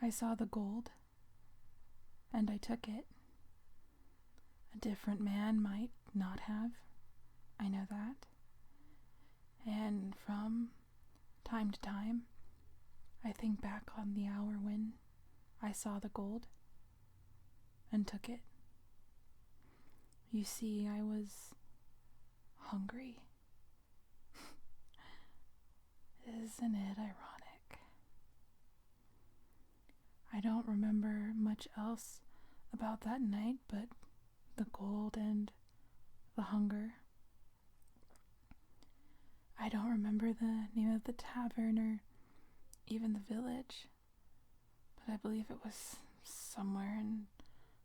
I saw the gold, and I took it. A different man might not have, I know that. And from time to time, I think back on the hour when I saw the gold and took it. You see, I was hungry. Isn't it ironic? I don't remember much else about that night but the gold and the hunger. I don't remember the name of the tavern or even the village, but I believe it was somewhere in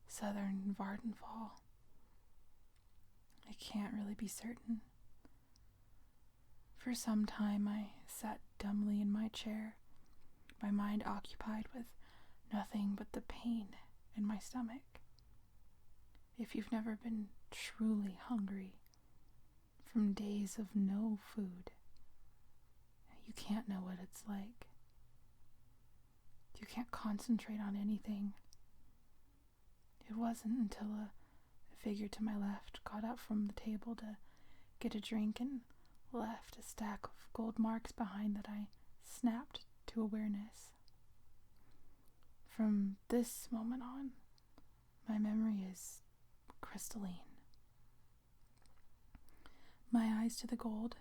southern Vardenfall. I can't really be certain. For some time I sat dumbly in my chair, my mind occupied with nothing but the pain in my stomach. If you've never been truly hungry from days of no food, you can't know what it's like. You can't concentrate on anything. It wasn't until a figure to my left got up from the table to get a drink and left a stack of gold marks behind that I snapped to awareness. From this moment on, my memory is crystalline. My eyes to the gold,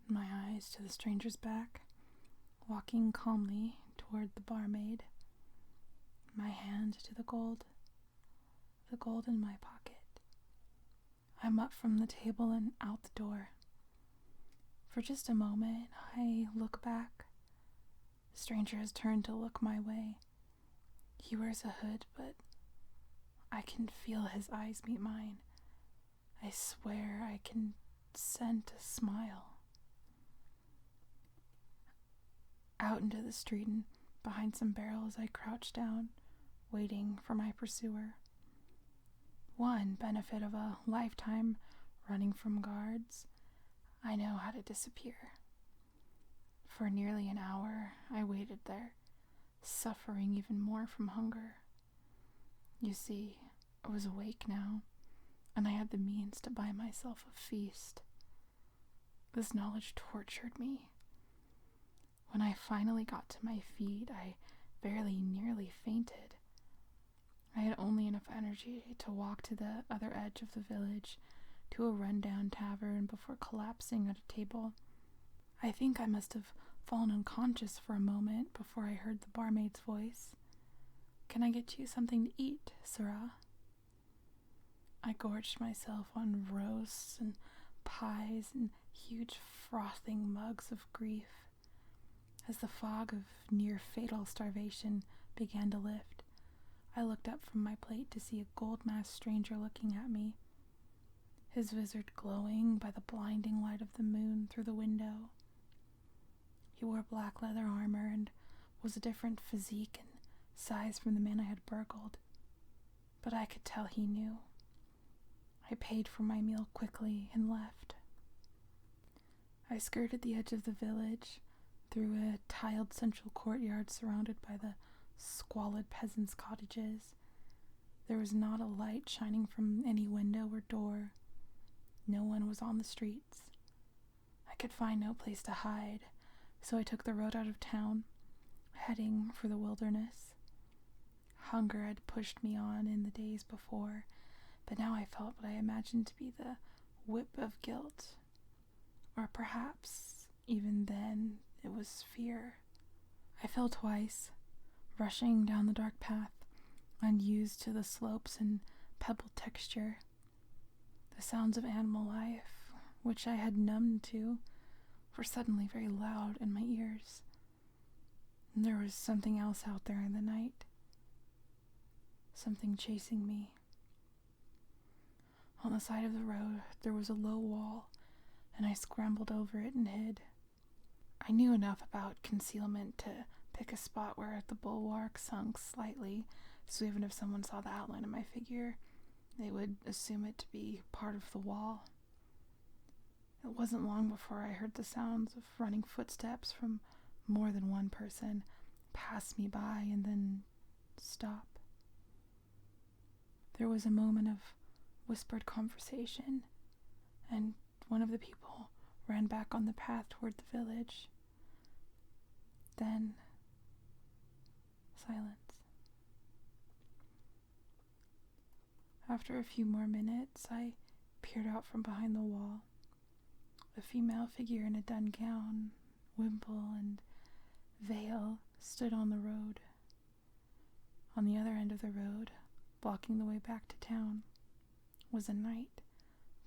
my eyes to the stranger's back, walking calmly toward the barmaid, my hand to the gold in my pocket. I'm up from the table and out the door. For just a moment, I look back. The stranger has turned to look my way. He wears a hood, but I can feel his eyes meet mine. I swear I can scent a smile. Out into the street and behind some barrels, I crouch down, waiting for my pursuer. One benefit of a lifetime running from guards, I know how to disappear. For nearly an hour, I waited there, suffering even more from hunger. You see, I was awake now, and I had the means to buy myself a feast. This knowledge tortured me. When I finally got to my feet, I nearly fainted. I had only enough energy to walk to the other edge of the village, to a rundown tavern before collapsing at a table. I think I must have fallen unconscious for a moment before I heard the barmaid's voice. "Can I get you something to eat, Sirrah?" I gorged myself on roasts and pies and huge frothing mugs of grief. As the fog of near-fatal starvation began to lift, I looked up from my plate to see a gold-masked stranger looking at me, his visage glowing by the blinding light of the moon through the window. He wore black leather armor and was a different physique and size from the man I had burgled, but I could tell he knew. I paid for my meal quickly and left. I skirted the edge of the village, through a tiled central courtyard surrounded by the squalid peasants' cottages. There was not a light shining from any window or door. No one was on the streets. I could find no place to hide, so I took the road out of town, heading for the wilderness. Hunger had pushed me on in the days before, but now I felt what I imagined to be the whip of guilt. Or perhaps, even then, it was fear. I fell twice, rushing down the dark path, unused to the slopes and pebble texture. The sounds of animal life, which I had numbed to, were suddenly very loud in my ears. And there was something else out there in the night. Something chasing me. On the side of the road, there was a low wall, and I scrambled over it and hid. I knew enough about concealment to pick a spot where the bulwark sunk slightly, so even if someone saw the outline of my figure, they would assume it to be part of the wall. It wasn't long before I heard the sounds of running footsteps from more than one person pass me by and then stop. There was a moment of whispered conversation, and one of the people ran back on the path toward the village. Then, silence. After a few more minutes, I peered out from behind the wall. A female figure in a dun gown, wimple, and veil stood on the road. On the other end of the road, blocking the way back to town, was a knight,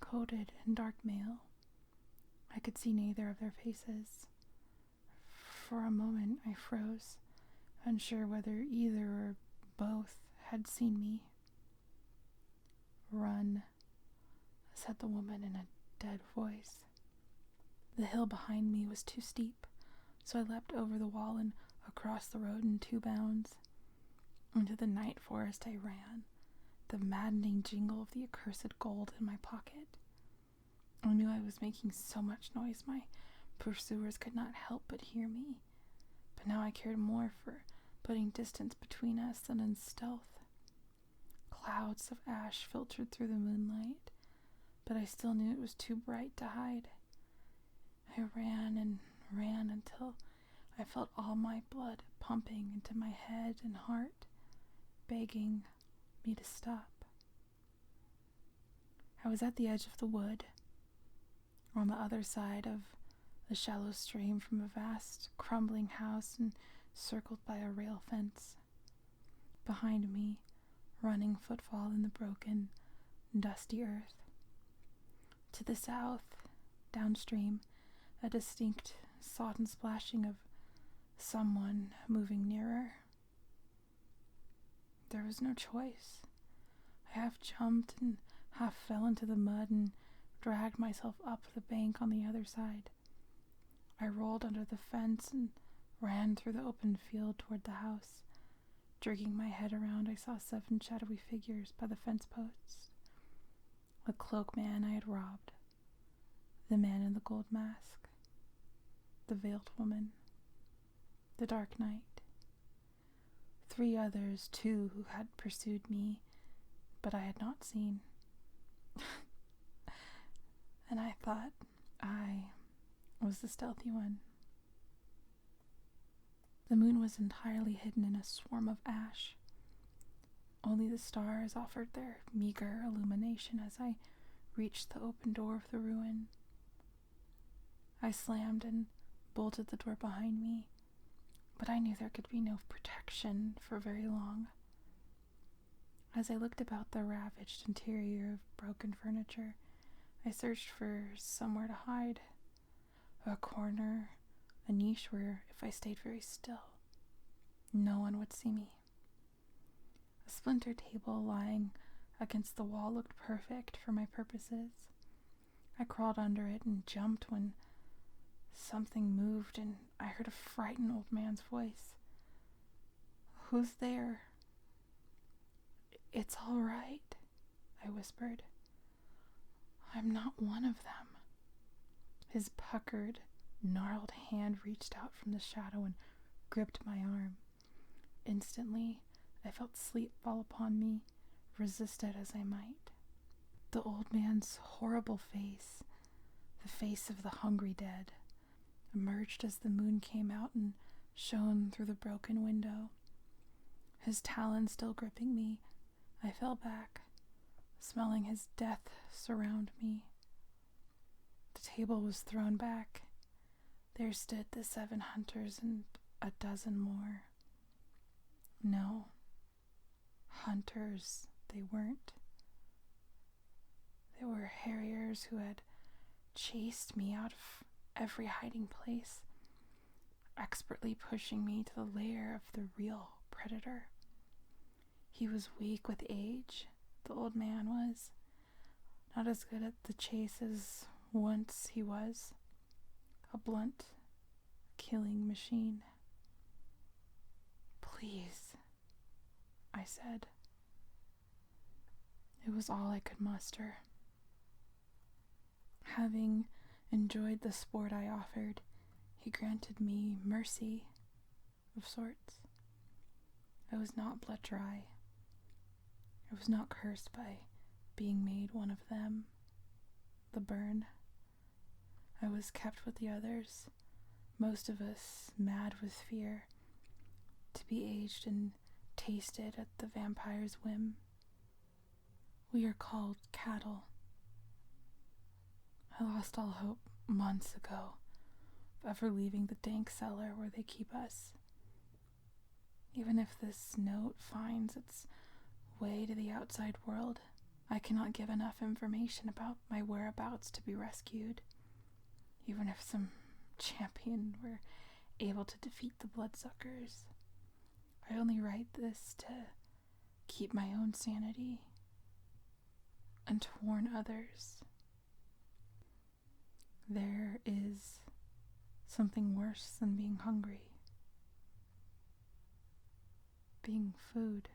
coated in dark mail. I could see neither of their faces. For a moment I froze, unsure whether either or both had seen me. "Run," said the woman in a dead voice. The hill behind me was too steep, so I leapt over the wall and across the road in 2 bounds. Into the night forest I ran, the maddening jingle of the accursed gold in my pocket. I knew I was making so much noise my pursuers could not help but hear me, but now I cared more for putting distance between us than in stealth. Clouds of ash filtered through the moonlight, but I still knew it was too bright to hide. I ran and ran until I felt all my blood pumping into my head and heart, begging me to stop. I was at the edge of the wood, on the other side of a shallow stream from a vast, crumbling house and circled by a rail fence. Behind me, running footfall in the broken, dusty earth. To the south, downstream, a distinct, sodden splashing of someone moving nearer. There was no choice. I half jumped and half fell into the mud and dragged myself up the bank on the other side. I rolled under the fence and ran through the open field toward the house. Jerking my head around, I saw 7 shadowy figures by the fence posts. The cloak man I had robbed, the man in the gold mask, the veiled woman, the dark knight. 3 others, too, who had pursued me, but I had not seen. And I thought I was the stealthy one. The moon was entirely hidden in a swarm of ash. Only the stars offered their meager illumination as I reached the open door of the ruin. I slammed and bolted the door behind me, but I knew there could be no protection for very long. As I looked about the ravaged interior of broken furniture, I searched for somewhere to hide, a corner, a niche where, if I stayed very still, no one would see me. A splintered table lying against the wall looked perfect for my purposes. I crawled under it and jumped when something moved and I heard a frightened old man's voice. "Who's there?" "It's all right," I whispered. "I'm not one of them." His puckered, gnarled hand reached out from the shadow and gripped my arm. Instantly, I felt sleep fall upon me, resist it as I might. The old man's horrible face, the face of the hungry dead, emerged as the moon came out and shone through the broken window. His talons still gripping me, I fell back, smelling his death surround me. The table was thrown back. There stood the 7 hunters and a dozen more. No, hunters they weren't. They were harriers who had chased me out of every hiding place, expertly pushing me to the lair of the real predator. He was weak with age, the old man was, not as good at the chase as once he was, a blunt, killing machine. "Please," I said. It was all I could muster. Having enjoyed the sport I offered, he granted me mercy, of sorts. I was not blood dry. I was not cursed by being made one of them, the burn. I was kept with the others, most of us mad with fear, to be aged and tasted at the vampire's whim. We are called cattle. I lost all hope months ago of ever leaving the dank cellar where they keep us. Even if this note finds its way to the outside world, I cannot give enough information about my whereabouts to be rescued. Even if some champion were able to defeat the bloodsuckers, I only write this to keep my own sanity and to warn others. There is something worse than being hungry. Being food.